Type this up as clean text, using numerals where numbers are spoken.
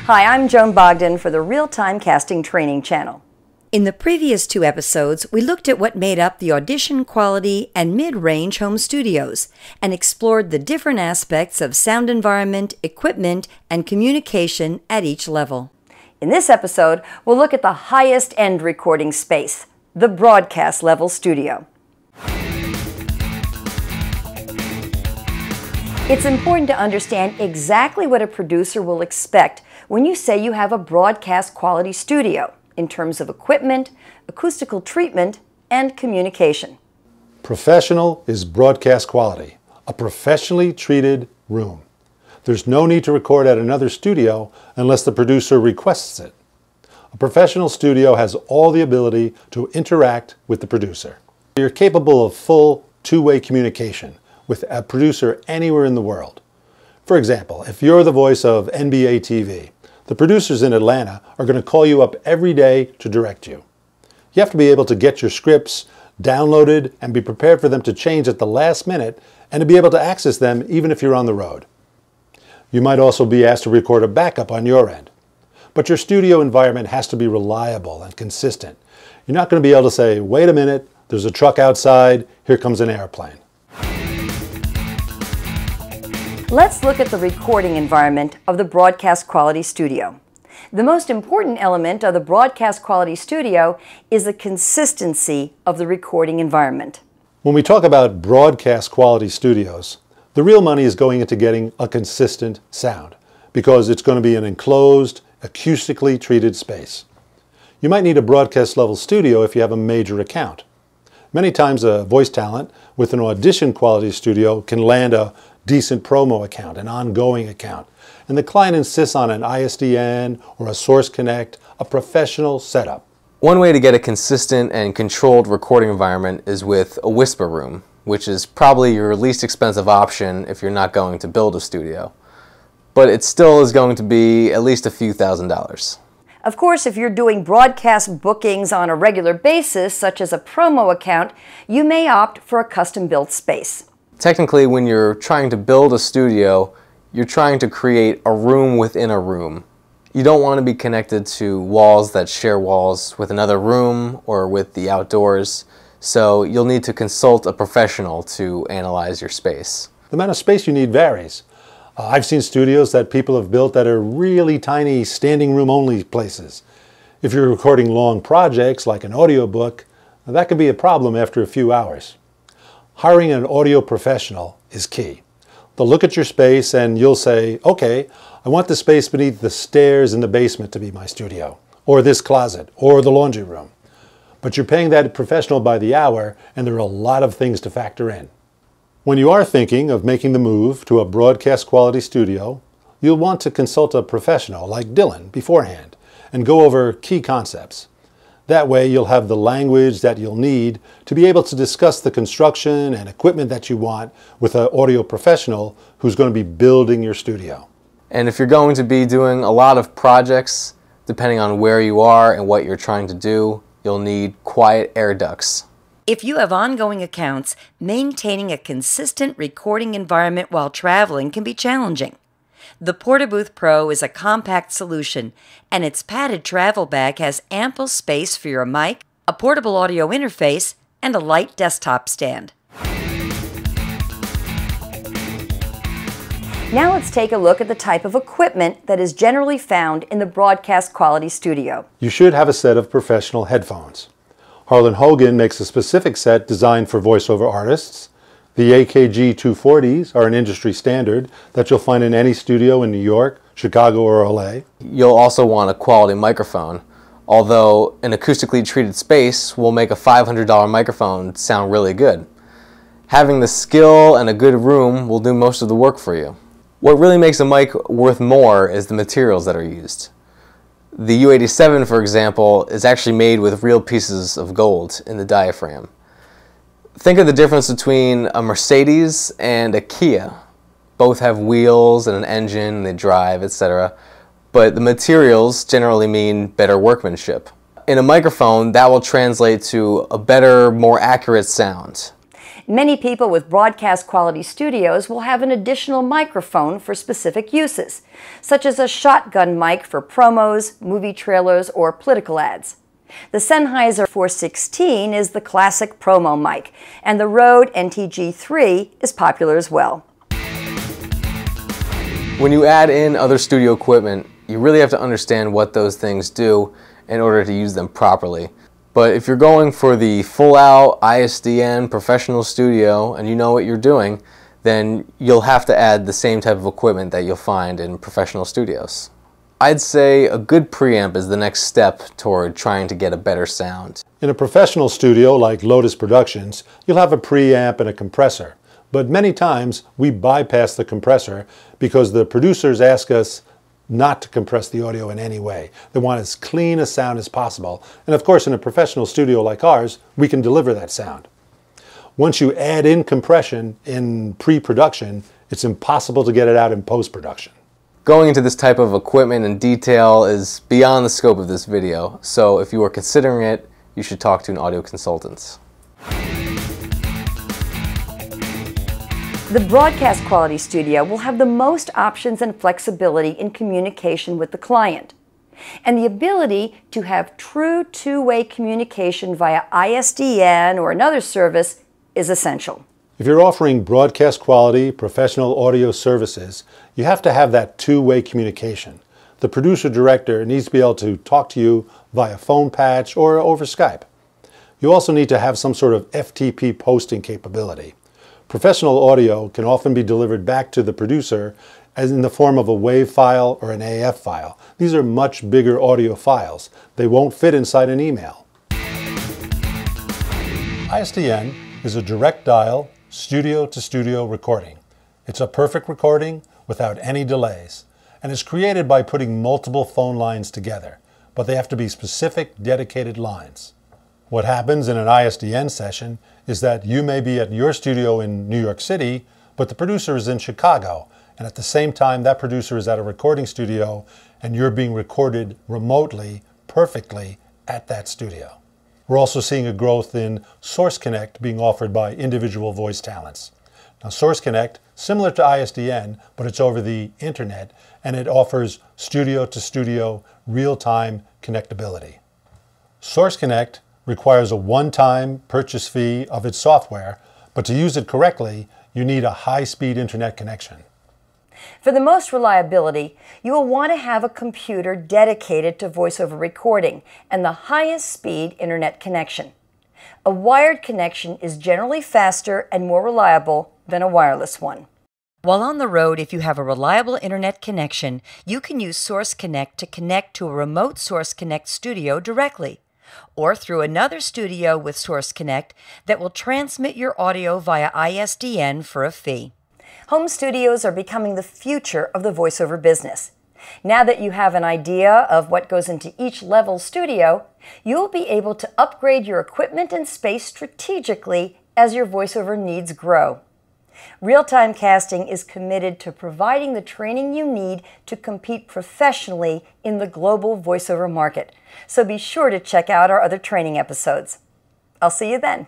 Hi, I'm Joan Bogdan for the Realtime Casting Training Channel. In the previous two episodes, we looked at what made up the audition quality and mid-range home studios and explored the different aspects of sound environment, equipment, and communication at each level. In this episode, we'll look at the highest end recording space, the broadcast level studio. It's important to understand exactly what a producer will expect when you say you have a broadcast quality studio in terms of equipment, acoustical treatment, and communication. Professional is broadcast quality, a professionally treated room. There's no need to record at another studio unless the producer requests it. A professional studio has all the ability to interact with the producer. You're capable of full two-way communication with a producer anywhere in the world. For example, if you're the voice of NBA TV, the producers in Atlanta are going to call you up every day to direct you. You have to be able to get your scripts downloaded and be prepared for them to change at the last minute and to be able to access them even if you're on the road. You might also be asked to record a backup on your end. But your studio environment has to be reliable and consistent. You're not going to be able to say, wait a minute, there's a truck outside, here comes an airplane. Let's look at the recording environment of the broadcast quality studio. The most important element of the broadcast quality studio is the consistency of the recording environment. When we talk about broadcast quality studios, the real money is going into getting a consistent sound because it's going to be an enclosed, acoustically treated space. You might need a broadcast level studio if you have a major account. Many times a voice talent with an audition quality studio can land a decent promo account, an ongoing account, and the client insists on an ISDN or a Source Connect, a professional setup. One way to get a consistent and controlled recording environment is with a whisper room, which is probably your least expensive option if you're not going to build a studio. But it still is going to be at least a few $1,000s. Of course, if you're doing broadcast bookings on a regular basis, such as a promo account, you may opt for a custom-built space. Technically, when you're trying to build a studio, you're trying to create a room within a room. You don't want to be connected to walls that share walls with another room or with the outdoors, so you'll need to consult a professional to analyze your space. The amount of space you need varies. I've seen studios that people have built that are really tiny standing room only places. If you're recording long projects like an audiobook, that can be a problem after a few hours. Hiring an audio professional is key. They'll look at your space and you'll say, okay, I want the space beneath the stairs in the basement to be my studio, or this closet, or the laundry room. But you're paying that professional by the hour and there are a lot of things to factor in. When you are thinking of making the move to a broadcast quality studio, you'll want to consult a professional like Dylan beforehand and go over key concepts. That way you'll have the language that you'll need to be able to discuss the construction and equipment that you want with an audio professional who's going to be building your studio. And if you're going to be doing a lot of projects, depending on where you are and what you're trying to do, you'll need quiet air ducts. If you have ongoing accounts, maintaining a consistent recording environment while traveling can be challenging. The Portabooth Pro is a compact solution, and its padded travel bag has ample space for your mic, a portable audio interface, and a light desktop stand. Now let's take a look at the type of equipment that is generally found in the broadcast quality studio. You should have a set of professional headphones. Harlan Hogan makes a specific set designed for voiceover artists. The AKG 240s are an industry standard that you'll find in any studio in New York, Chicago, or LA. You'll also want a quality microphone, although an acoustically treated space will make a $500 microphone sound really good. Having the skill and a good room will do most of the work for you. What really makes a mic worth more is the materials that are used. The U87, for example, is actually made with real pieces of gold in the diaphragm. Think of the difference between a Mercedes and a Kia. Both have wheels and an engine, they drive, etc. But the materials generally mean better workmanship. In a microphone, that will translate to a better, more accurate sound. Many people with broadcast quality studios will have an additional microphone for specific uses, such as a shotgun mic for promos, movie trailers, or political ads. The Sennheiser 416 is the classic promo mic, and the Rode NTG3 is popular as well. When you add in other studio equipment, you really have to understand what those things do in order to use them properly. But if you're going for the full-out ISDN professional studio and you know what you're doing, then you'll have to add the same type of equipment that you'll find in professional studios. I'd say a good preamp is the next step toward trying to get a better sound. In a professional studio like Lotus Productions, you'll have a preamp and a compressor. But many times we bypass the compressor because the producers ask us not to compress the audio in any way. They want as clean a sound as possible. And of course, in a professional studio like ours, we can deliver that sound. Once you add in compression in pre-production, it's impossible to get it out in post-production. Going into this type of equipment in detail is beyond the scope of this video, so if you are considering it, you should talk to an audio consultant. The broadcast quality studio will have the most options and flexibility in communication with the client, and the ability to have true two-way communication via ISDN or another service is essential. If you're offering broadcast quality professional audio services, you have to have that two-way communication. The producer-director needs to be able to talk to you via phone patch or over Skype. You also need to have some sort of FTP posting capability. Professional audio can often be delivered back to the producer as in the form of a WAV file or an AF file. These are much bigger audio files. They won't fit inside an email. ISDN is a direct dial, studio-to-studio recording. It's a perfect recording without any delays, and is created by putting multiple phone lines together, but they have to be specific, dedicated lines. What happens in an ISDN session is that you may be at your studio in New York City, but the producer is in Chicago, and at the same time that producer is at a recording studio and you're being recorded remotely, perfectly at that studio. We're also seeing a growth in Source Connect being offered by individual voice talents. Now Source Connect, similar to ISDN, but it's over the internet, and it offers studio-to-studio real-time connectability. Source Connect requires a one-time purchase fee of its software, but to use it correctly, you need a high-speed internet connection. For the most reliability, you will want to have a computer dedicated to voiceover recording and the highest speed internet connection. A wired connection is generally faster and more reliable than a wireless one. While on the road, if you have a reliable internet connection, you can use Source Connect to connect to a remote Source Connect studio directly, or through another studio with Source Connect that will transmit your audio via ISDN for a fee. Home studios are becoming the future of the voiceover business. Now that you have an idea of what goes into each level studio, you'll be able to upgrade your equipment and space strategically as your voiceover needs grow. Realtime Casting is committed to providing the training you need to compete professionally in the global voiceover market. So be sure to check out our other training episodes. I'll see you then.